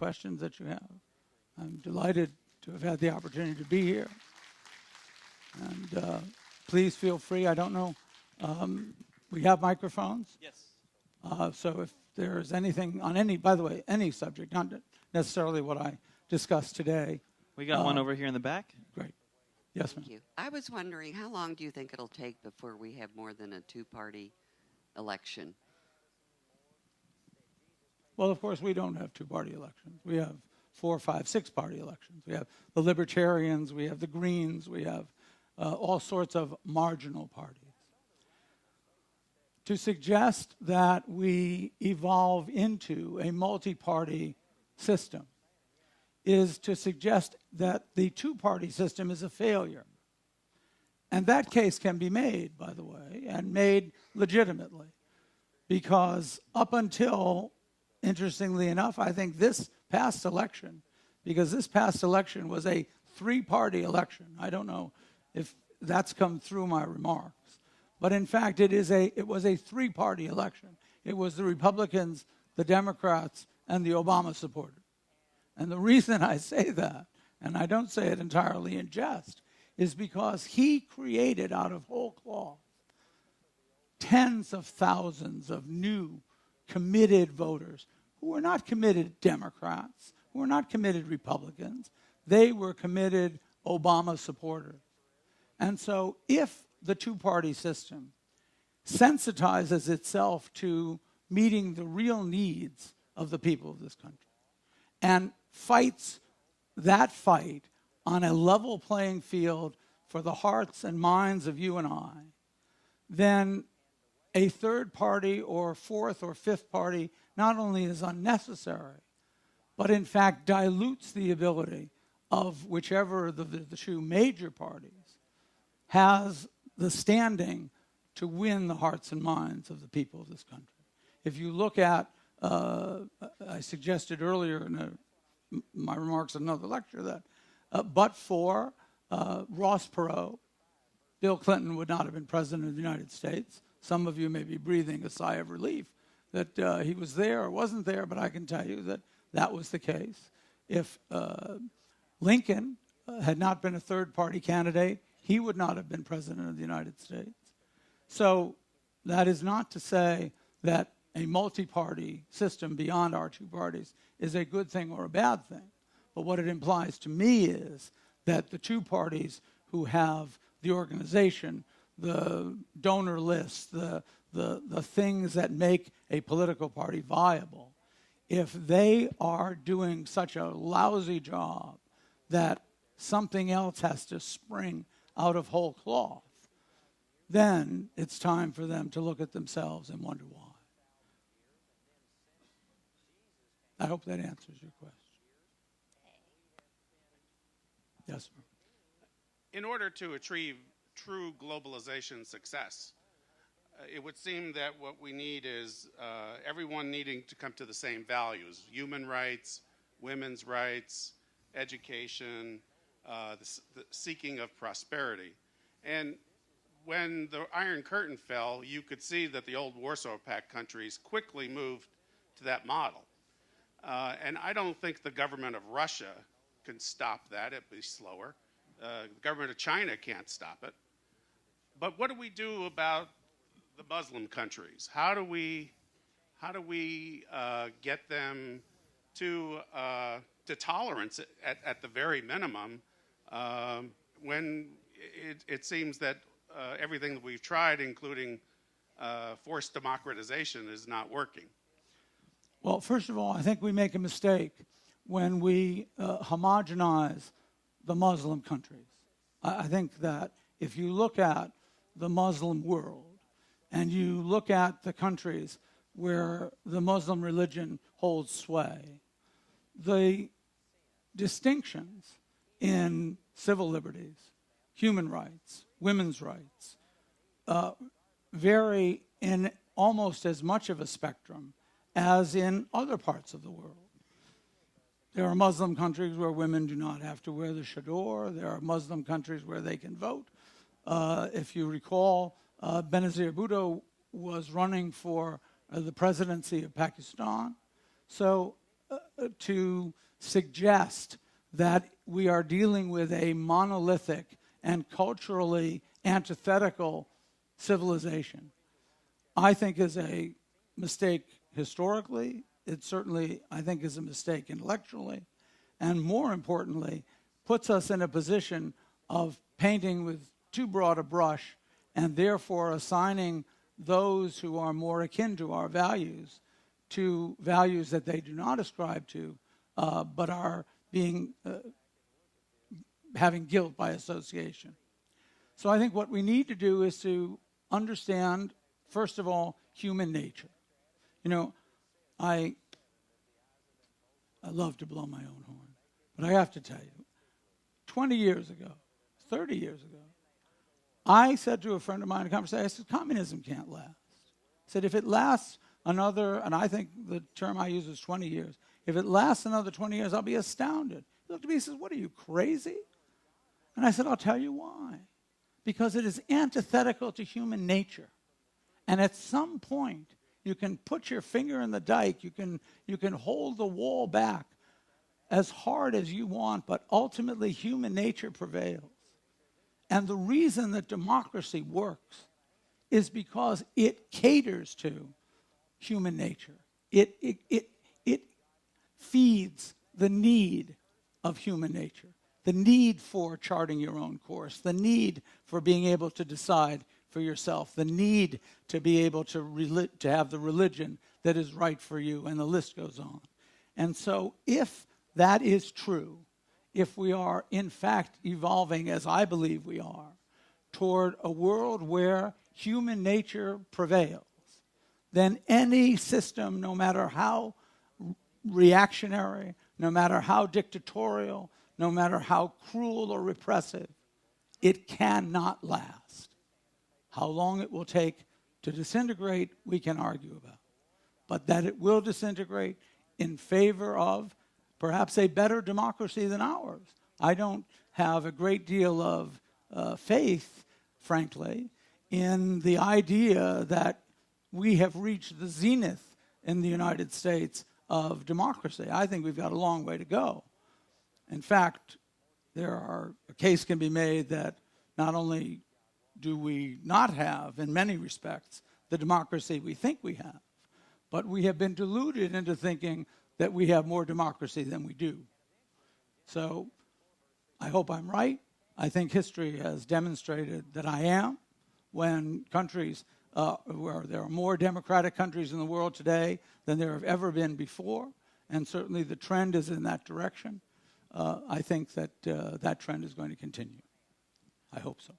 questions that you have. I'm delighted to have had the opportunity to be here. And please feel free. I don't know. We have microphones. Yes. So if there's anything on any, by the way, any subject, not necessarily what I discussed today. We got one over here in the back. Great. Yes, ma'am. Thank you. I was wondering, how long do you think it'll take before we have more than a two-party election? Well, of course, we don't have two-party elections. We have 4, 5, 6-party elections. We have the Libertarians, we have the Greens, we have all sorts of marginal parties. To suggest that we evolve into a multi-party system is to suggest that the two-party system is a failure. And that case can be made, by the way, and made legitimately. Because up until, interestingly enough, I think this past election, because this past election was a 3-party election. I don't know if that's come through my remarks. But in fact, it was a 3-party election. It was the Republicans, the Democrats, and the Obama supporters. And the reason I say that, and I don't say it entirely in jest, is because he created out of whole cloth tens of thousands of new committed voters who were not committed Democrats, who were not committed Republicans. They were committed Obama supporters. And so if the two-party system sensitizes itself to meeting the real needs of the people of this country and fights that fight on a level playing field for the hearts and minds of you and I, then a third party or fourth or fifth party not only is unnecessary, but in fact dilutes the ability of whichever the two major parties has the standing to win the hearts and minds of the people of this country. If you look at, I suggested earlier in my remarks in another lecture that but for Ross Perot, Bill Clinton would not have been president of the United States. Some of you may be breathing a sigh of relief that he was there or wasn't there, but I can tell you that that was the case. If Lincoln had not been a third-party candidate, he would not have been president of the United States. So that is not to say that a multi-party system beyond our two parties is a good thing or a bad thing. But what it implies to me is that the two parties who have the organization, the donor list, the things that make a political party viable, if they are doing such a lousy job that something else has to spring out of whole cloth, then it's time for them to look at themselves and wonder why. I hope that answers your question. Yes, sir. In order to achieve true globalization success, it would seem that what we need is everyone needing to come to the same values: human rights, women's rights, education, the seeking of prosperity. And when the Iron Curtain fell, you could see that the old Warsaw Pact countries quickly moved to that model. And I don't think the government of Russia can stop that. It'd be slower. The government of China can't stop it. But what do we do about the Muslim countries? How do we get them to tolerance at the very minimum when it seems that everything that we've tried, including forced democratization, is not working? Well, first of all, I think we make a mistake when we homogenize the Muslim countries. I think that if you look at the Muslim world and you look at the countries where the Muslim religion holds sway, the distinctions in civil liberties, human rights, women's rights, vary in almost as much of a spectrum as in other parts of the world. There are Muslim countries where women do not have to wear the chador. There are Muslim countries where they can vote. If you recall, Benazir Bhutto was running for the presidency of Pakistan. So to suggest that we are dealing with a monolithic and culturally antithetical civilization, I think is a mistake historically. It certainly, I think, is a mistake intellectually. And more importantly, puts us in a position of painting with too broad a brush and therefore assigning those who are more akin to our values to values that they do not ascribe to, but are having guilt by association. So I think what we need to do is to understand, first of all, human nature. You know, I love to blow my own horn, but I have to tell you, 20 years ago, 30 years ago, I said to a friend of mine in a conversation, I said, communism can't last. I said, if it lasts another, and I think the term I use is 20 years, if it lasts another 20 years, I'll be astounded. He looked at me and says, what are you, crazy? And I said, I'll tell you why. Because it is antithetical to human nature. And at some point, you can put your finger in the dike, you can hold the wall back as hard as you want, but ultimately human nature prevails. And the reason that democracy works is because it caters to human nature. It feeds the need of human nature, the need for charting your own course, the need for being able to decide for yourself, the need to be able to have the religion that is right for you, and the list goes on. And so if that is true, if we are in fact evolving, as I believe we are, toward a world where human nature prevails, then any system, no matter how reactionary, no matter how dictatorial, no matter how cruel or repressive, it cannot last. How long it will take to disintegrate, we can argue about. But that it will disintegrate in favor of perhaps a better democracy than ours. I don't have a great deal of faith, frankly, in the idea that we have reached the zenith in the United States of democracy. I think we've got a long way to go. In fact, a case can be made that not only do we not have, in many respects, the democracy we think we have, but we have been deluded into thinking that we have more democracy than we do. So I hope I'm right. I think history has demonstrated that I am. When countries, where there are more democratic countries in the world today than there have ever been before, and certainly the trend is in that direction, I think that that trend is going to continue. I hope so.